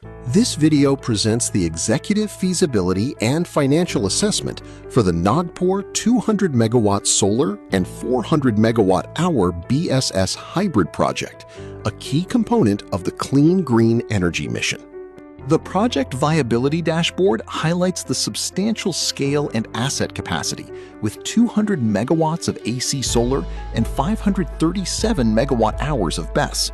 This video presents the executive feasibility and financial assessment for the Nagpur 200MW solar and 400MWh BESS Hybrid Project, a key component of the clean green energy mission. The project viability dashboard highlights the substantial scale and asset capacity with 200 megawatts of AC solar and 537 megawatt-hours of BESS.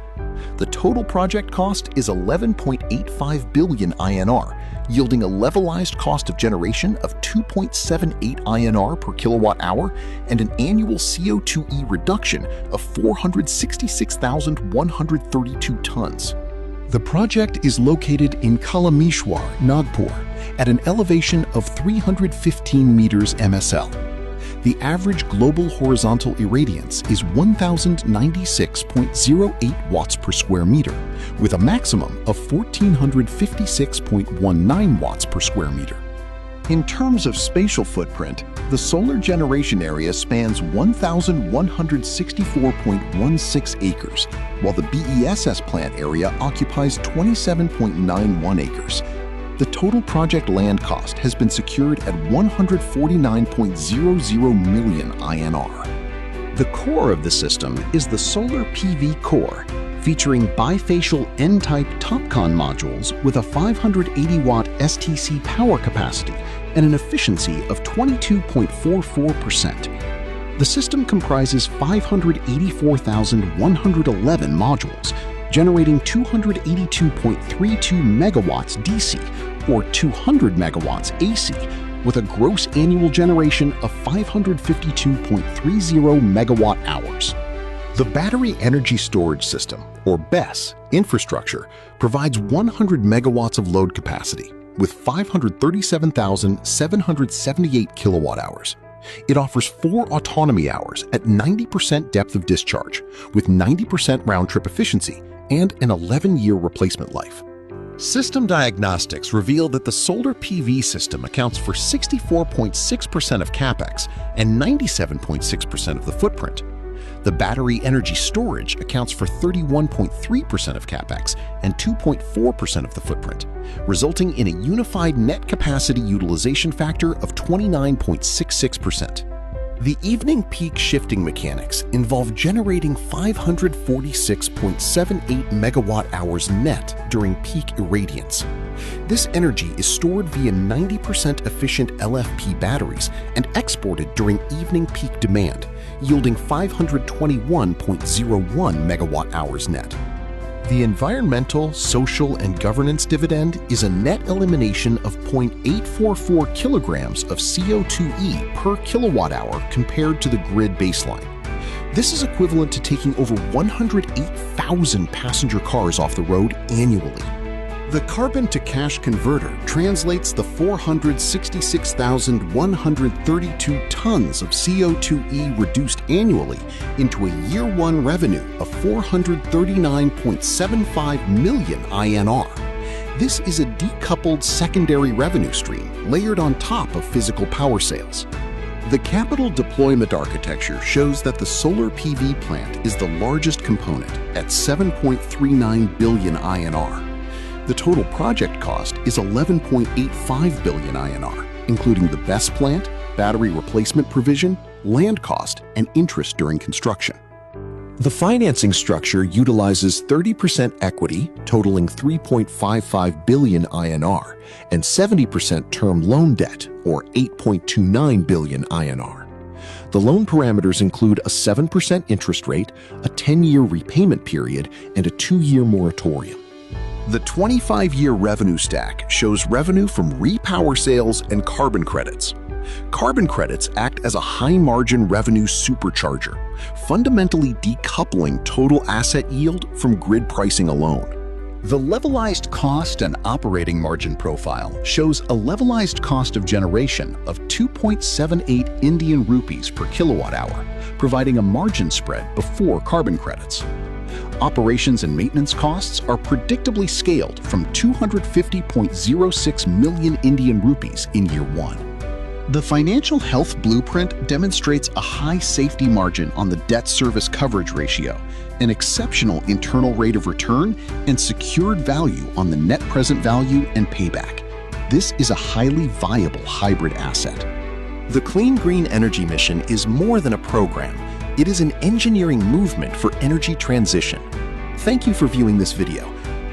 The total project cost is 11.85 billion INR, yielding a levelized cost of generation of 2.78 INR per kilowatt-hour and an annual CO2e reduction of 466,132 tons. The project is located in Kalameshwar, Nagpur, at an elevation of 315 meters MSL. The average global horizontal irradiance is 1,096.08 watts per square meter, with a maximum of 1,456.19 watts per square meter. In terms of spatial footprint, the solar generation area spans 1,164.16 acres, while the BESS plant area occupies 27.91 acres. The total project land cost has been secured at 149.00 million INR. The core of the system is the solar PV core, featuring bifacial N-Type TOPCon modules with a 580-watt STC power capacity and an efficiency of 22.44%. The system comprises 584,111 modules, generating 282.32 megawatts DC or 200 megawatts AC, with a gross annual generation of 552.30 megawatt-hours. The Battery Energy Storage System, or BESS, infrastructure provides 100 megawatts of load capacity with 537,778 kilowatt-hours. It offers 4 autonomy hours at 90% depth of discharge with 90% round-trip efficiency and an 11-year replacement life. System diagnostics reveal that the solar PV system accounts for 64.6% of CapEx and 97.6% of the footprint. The battery energy storage accounts for 31.3% of CapEx and 2.4% of the footprint, resulting in a unified net capacity utilization factor of 29.66%. The evening peak shifting mechanics involve generating 546.78 megawatt-hours net during peak irradiance. This energy is stored via 90% efficient LFP batteries and exported during evening peak demand, yielding 521.01 megawatt-hours net. The environmental, social, and governance dividend is a net elimination of 0.844 kilograms of CO2e per kilowatt-hour compared to the grid baseline. This is equivalent to taking over 108,000 passenger cars off the road annually. The carbon-to-cash converter translates the 466,132 tons of CO2e reduced annually into a year-one revenue of 439.75 million INR. This is a decoupled secondary revenue stream layered on top of physical power sales. The capital deployment architecture shows that the solar PV plant is the largest component at 7.39 billion INR. The total project cost is 11.85 billion INR, including the BESS plant, battery replacement provision, land cost, and interest during construction. The financing structure utilizes 30% equity, totaling 3.55 billion INR, and 70% term loan debt, or 8.29 billion INR. The loan parameters include a 7% interest rate, a 10-year repayment period, and a 2-year moratorium. The 25-year revenue stack shows revenue from repower sales and carbon credits. Carbon credits act as a high-margin revenue supercharger, fundamentally decoupling total asset yield from grid pricing alone. The levelized cost and operating margin profile shows a levelized cost of generation of 2.78 Indian rupees per kilowatt-hour, providing a margin spread before carbon credits. Operations and maintenance costs are predictably scaled from 250.06 million Indian rupees in year one. The financial health blueprint demonstrates a high safety margin on the debt service coverage ratio, an exceptional internal rate of return, and secured value on the net present value and payback. This is a highly viable hybrid asset. The Clean Green Energy Mission is more than a program. It is an engineering movement for energy transition. Thank you for viewing this video.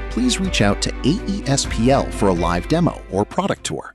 Please reach out to AESPL for a live demo or product tour.